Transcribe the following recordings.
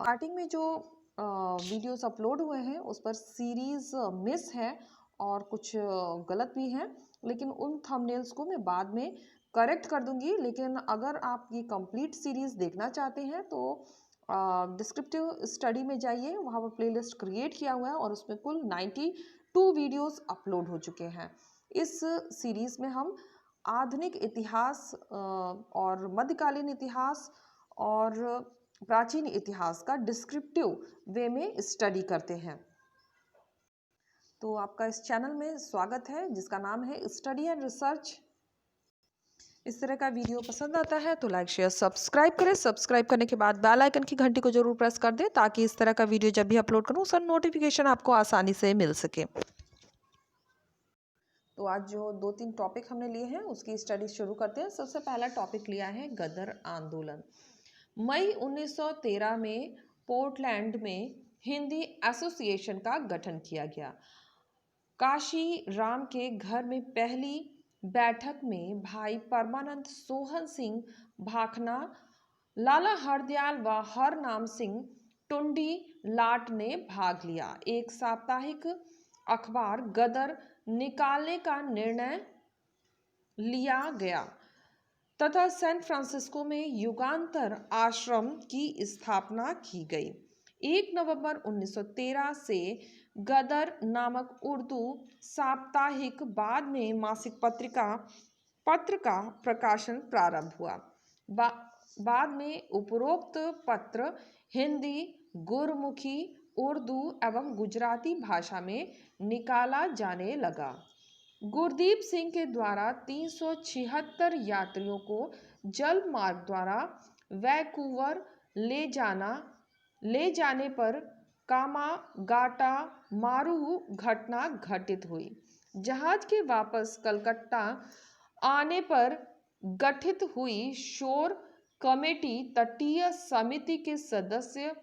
Starting में जो videos upload हुए हैं उस पर सीरीज मिस है और कुछ गलत भी हैं, लेकिन उन थंबनेल्स को मैं बाद में करेक्ट कर दूंगी। लेकिन अगर आप ये कंप्लीट सीरीज देखना चाहते हैं तो डिस्क्रिप्टिव स्टडी में जाइए, वहाँ पर प्लेलिस्ट क्रिएट किया हुआ है और उसमें कुल 92 वीडियोस अपलोड हो चुके हैं। इस सीरीज में हम आधुनिक इतिहास और मध्यकालीन इतिहास और प्राचीन इतिहास का डिस्क्रिप्टिव वे में स्टडी करते हैं। तो आपका इस चैनल में स्वागत है जिसका नाम है स्टडी एंड रिसर्च। इस तरह का वीडियो पसंद आता है तो लाइक शेयर सब्सक्राइब करें। सब्सक्राइब करने के बाद बेल आइकन की घंटी को जरूर प्रेस कर दें ताकि इस तरह का वीडियो जब भी अपलोड करूं उसका नोटिफिकेशन आपको आसानी से मिल सके। तो आज जो 2-3 टॉपिक हमने लिए हैं उसकी स्टडी शुरू करते हैं। सबसे पहला टॉपिक लिया है गदर आंदोलन। मई 1913 में पोर्टलैंड में हिंदी एसोसिएशन का गठन किया गया। काशी राम के घर में पहली बैठक में भाई परमानंद, सोहन सिंह भाखना, लाला हरदयाल व हरनाम सिंह टुंडी लाट ने भाग लिया। एक साप्ताहिक अखबार गदर निकालने का निर्णय लिया गया तथा सैन फ्रांसिस्को में युगांतर आश्रम की स्थापना की गई। 1 नवंबर 1913 से गदर नामक उर्दू साप्ताहिक, बाद में मासिक पत्र का प्रकाशन प्रारंभ हुआ। बाद में उपरोक्त पत्र हिंदी, गुरमुखी, उर्दू एवं गुजराती भाषा में निकाला जाने लगा। गुरदीप सिंह के द्वारा 376 यात्रियों को जल मार्ग द्वारा वैंकूवर ले जाने पर कामागाटा मारू घटना घटित हुई। जहाज के वापस कलकत्ता आने पर गठित हुई शोर कमेटी तटीय समिति के सदस्य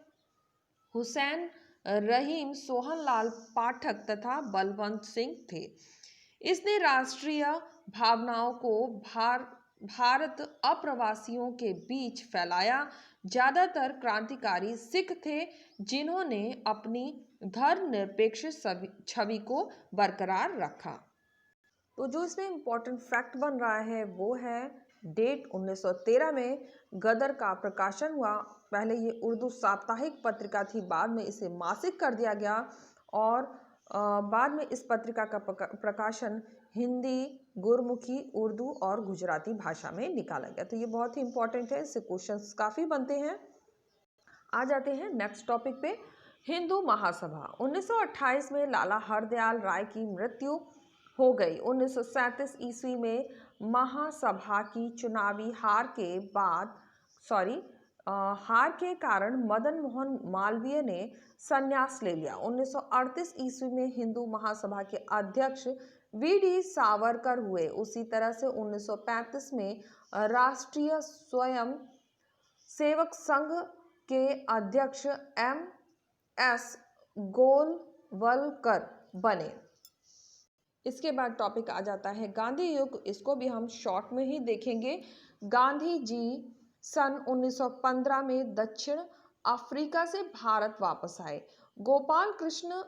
हुसैन रहीम, सोहनलाल पाठक तथा बलवंत सिंह थे। इसने राष्ट्रीय भावनाओं को भारत अप्रवासियों के बीच फैलाया। ज्यादातर क्रांतिकारी सिख थे जिन्होंने अपनी धर्मनिरपेक्ष छवि को बरकरार रखा। तो जो इसमें इम्पोर्टेंट फैक्ट बन रहा है वो है डेट 1913 में गदर का प्रकाशन हुआ। पहले ये उर्दू साप्ताहिक पत्रिका थी, बाद में इसे मासिक कर दिया गया और बाद में इस पत्रिका का प्रकाशन हिंदी, गुरमुखी, उर्दू और गुजराती भाषा में निकाला गया। तो ये बहुत ही इंपॉर्टेंट है, इससे क्वेश्चंस काफ़ी बनते हैं। आ जाते हैं नेक्स्ट टॉपिक पे। हिंदू महासभा। 1928 में लाला हरदयाल राय की मृत्यु हो गई। 1937 ईस्वी में महासभा की चुनावी हार के कारण मदन मोहन मालवीय ने संन्यास ले लिया। 1938 ईस्वी में हिंदू महासभा के अध्यक्ष वी.डी. सावरकर हुए। उसी तरह से 1935 में राष्ट्रीय स्वयं सेवक संघ के अध्यक्ष M.S. गोलवलकर बने। इसके बाद टॉपिक आ जाता है गांधी युग। इसको भी हम शॉर्ट में ही देखेंगे। गांधी जी सन 1915 में दक्षिण अफ्रीका से भारत वापस आए। गोपाल कृष्ण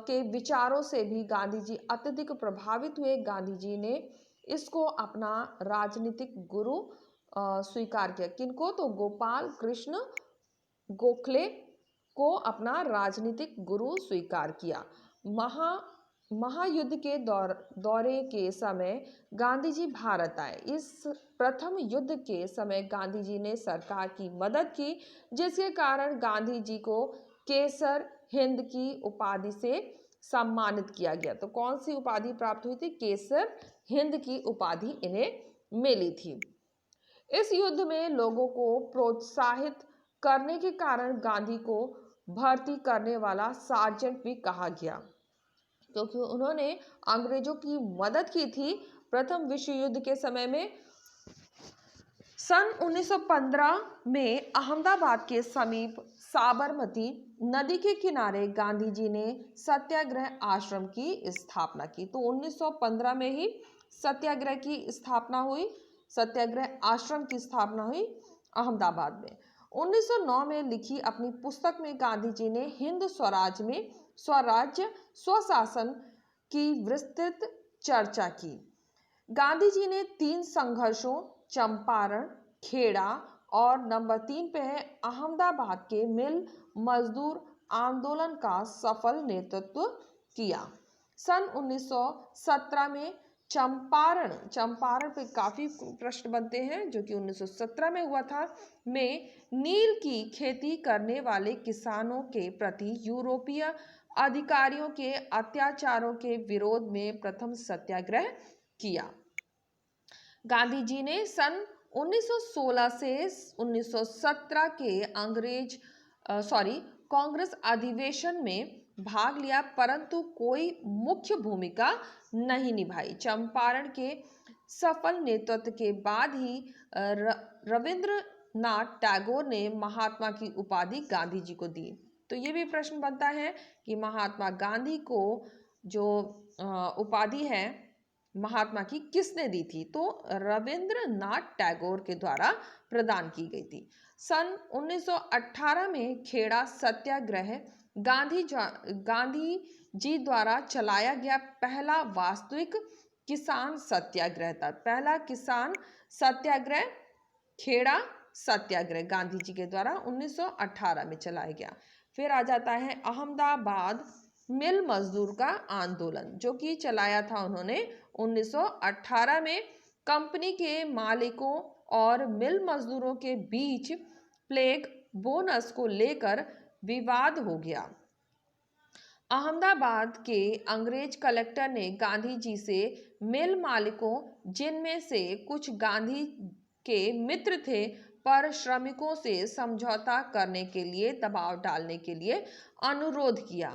के विचारों से भी गांधी जी अत्यधिक प्रभावित हुए। गांधी जी ने इसको अपना राजनीतिक गुरु स्वीकार किया। किनको? तो गोपाल कृष्ण गोखले को अपना राजनीतिक गुरु स्वीकार किया। महायुद्ध के दौरे के समय गांधी जी भारत आए। इस प्रथम युद्ध के समय गांधी जी ने सरकार की मदद की, जिसके कारण गांधी जी को केसर हिंद की उपाधि से सम्मानित किया गया। तो कौन सी उपाधि प्राप्त हुई थी? केसर हिंद की उपाधि इन्हें मिली थी। इस युद्ध में लोगों को प्रोत्साहित करने के कारण गांधी को भर्ती करने वाला सार्जेंट भी कहा गया, क्योंकि उन्होंने अंग्रेजों की मदद की थी प्रथम विश्व युद्ध के समय में। सन 1915 में अहमदाबाद के समीप साबरमती नदी के किनारे गांधी जी ने सत्याग्रह आश्रम की स्थापना की। तो 1915 में ही सत्याग्रह आश्रम की स्थापना हुई अहमदाबाद में। 1909 में लिखी अपनी पुस्तक में गांधी जी ने हिंद स्वराज में स्वराज्य स्वशासन की विस्तृत चर्चा की। गांधी जी ने 3 संघर्षों चंपारण, खेड़ा और नंबर 3 पे है अहमदाबाद के मिल मजदूर आंदोलन का सफल नेतृत्व किया। सन 1917 में चंपारण पे काफी प्रश्न बनते हैं जो कि 1917 में हुआ था, में नील की खेती करने वाले किसानों के प्रति यूरोपीय अधिकारियों के अत्याचारों के विरोध में प्रथम सत्याग्रह किया। गांधी जी ने सन 1916 से 1917 के कांग्रेस अधिवेशन में भाग लिया, परंतु कोई मुख्य भूमिका नहीं निभाई। चंपारण के सफल नेतृत्व के बाद ही रविंद्रनाथ टैगोर ने महात्मा की उपाधि गांधी जी को दी। तो ये भी प्रश्न बनता है कि महात्मा गांधी को जो उपाधि है महात्मा की किसने दी थी, तो रविंद्रनाथ टैगोर के द्वारा प्रदान की गई थी। सन 1918 में खेड़ा सत्याग्रह गांधी जी द्वारा चलाया गया पहला वास्तविक किसान सत्याग्रह था। पहला किसान सत्याग्रह खेड़ा सत्याग्रह गांधी जी के द्वारा 1918 में चलाया गया। फिर आ जाता है अहमदाबाद मिल मजदूर का आंदोलन, जो कि चलाया था उन्होंने 1918 में। कंपनी के मालिकों और मिल मजदूरों के बीच प्लेग बोनस को लेकर विवाद हो गया। अहमदाबाद के अंग्रेज कलेक्टर ने गांधी जी से मिल मालिकों, जिनमें से कुछ गांधी के मित्र थे, पर श्रमिकों से समझौता करने के लिए दबाव डालने के लिए अनुरोध किया।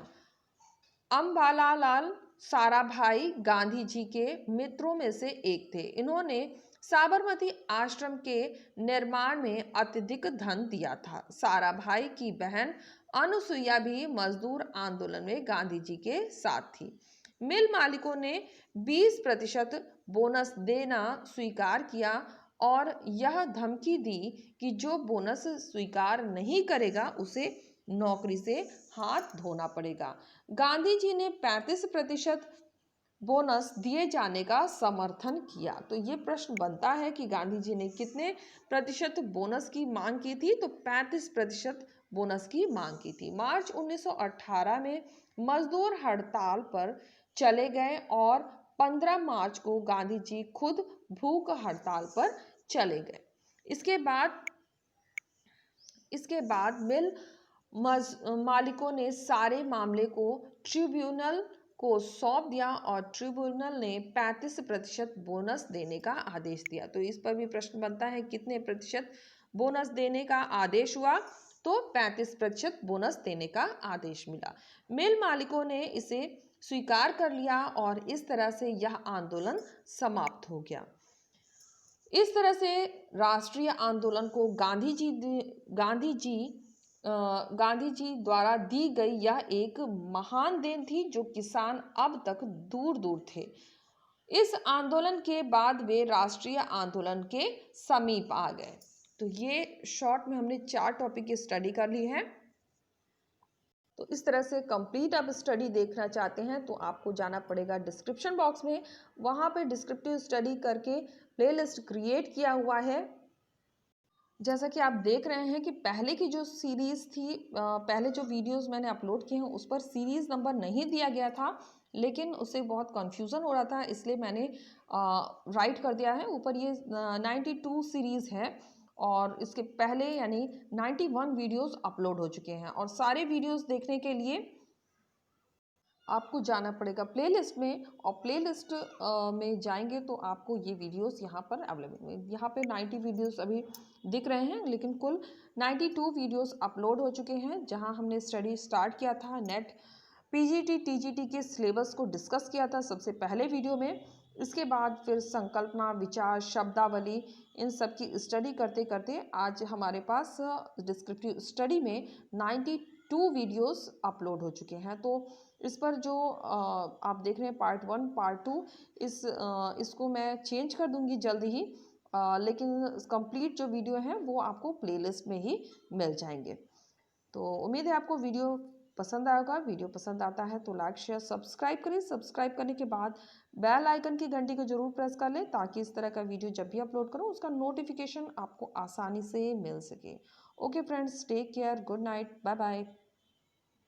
अंबालाल साराभाई गांधी जी के मित्रों में से एक थे। इन्होंने साबरमती आश्रम के निर्माण में अत्यधिक धन दिया था। साराभाई की बहन अनुसुईया भी मजदूर आंदोलन में गांधी जी के साथ थी। मिल मालिकों ने 20% बोनस देना स्वीकार किया और यह धमकी दी कि जो बोनस स्वीकार नहीं करेगा उसे नौकरी से हाथ धोना पड़ेगा। गांधी जी ने 35% बोनस दिए जाने का समर्थन किया। तो ये प्रश्न बनता है कि गांधी जी ने कितने प्रतिशत बोनस की मांग की थी, तो 35% बोनस की मांग की थी। मार्च 1918 में मजदूर हड़ताल पर चले गए और 15 मार्च को गांधी जी खुद भूख हड़ताल पर चले गए। इसके बाद मिल मालिकों ने सारे मामले को ट्रिब्यूनल को सौंप दिया और ट्रिब्यूनल ने 35% बोनस देने का आदेश दिया। तो इस पर भी प्रश्न बनता है कितने प्रतिशत बोनस देने का आदेश हुआ, तो 35% बोनस देने का आदेश मिला। मिल मालिकों ने इसे स्वीकार कर लिया और इस तरह से यह आंदोलन समाप्त हो गया। इस तरह से राष्ट्रीय आंदोलन को गांधी जी द्वारा दी गई यह एक महान देन थी, जो किसान अब तक दूर दूर थे। इस आंदोलन के बाद वे राष्ट्रीय आंदोलन के समीप आ गए। तो ये शॉर्ट में हमने 4 टॉपिक की स्टडी कर ली है। तो इस तरह से कंप्लीट आप स्टडी देखना चाहते हैं तो आपको जाना पड़ेगा डिस्क्रिप्शन बॉक्स में। वहाँ पे डिस्क्रिप्टिव स्टडी करके प्लेलिस्ट क्रिएट किया हुआ है। जैसा कि आप देख रहे हैं कि पहले की जो सीरीज़ थी, पहले जो वीडियोस मैंने अपलोड किए हैं उस पर सीरीज़ नंबर नहीं दिया गया था, लेकिन उससे बहुत कंफ्यूजन हो रहा था, इसलिए मैंने राइट कर दिया है ऊपर। ये 92 सीरीज़ है और इसके पहले यानी 91 वीडियोस अपलोड हो चुके हैं। और सारे वीडियोस देखने के लिए आपको जाना पड़ेगा प्लेलिस्ट में, और प्लेलिस्ट में जाएंगे तो आपको ये वीडियोस यहाँ पर अवेलेबल है। यहाँ पे 90 वीडियोस अभी दिख रहे हैं, लेकिन कुल 92 वीडियोस अपलोड हो चुके हैं, जहाँ हमने स्टडी स्टार्ट किया था। नेट पीजीटी टीजीटी के सिलेबस को डिस्कस किया था सबसे पहले वीडियो में। इसके बाद फिर संकल्पना, विचार, शब्दावली, इन सब की स्टडी करते करते आज हमारे पास डिस्क्रिप्टिव स्टडी में 92 वीडियोस अपलोड हो चुके हैं। तो इस पर जो आप देख रहे हैं पार्ट 1 पार्ट 2, इसको मैं चेंज कर दूंगी जल्द ही, लेकिन कंप्लीट जो वीडियो है वो आपको प्लेलिस्ट में ही मिल जाएंगे। तो उम्मीद है आपको वीडियो पसंद आएगा। वीडियो पसंद आता है तो लाइक शेयर सब्सक्राइब करें। सब्सक्राइब करने के बाद बेल आइकन की घंटी को जरूर प्रेस कर लें ताकि इस तरह का वीडियो जब भी अपलोड करूं उसका नोटिफिकेशन आपको आसानी से मिल सके। Okay friends, take care, good night, bye bye.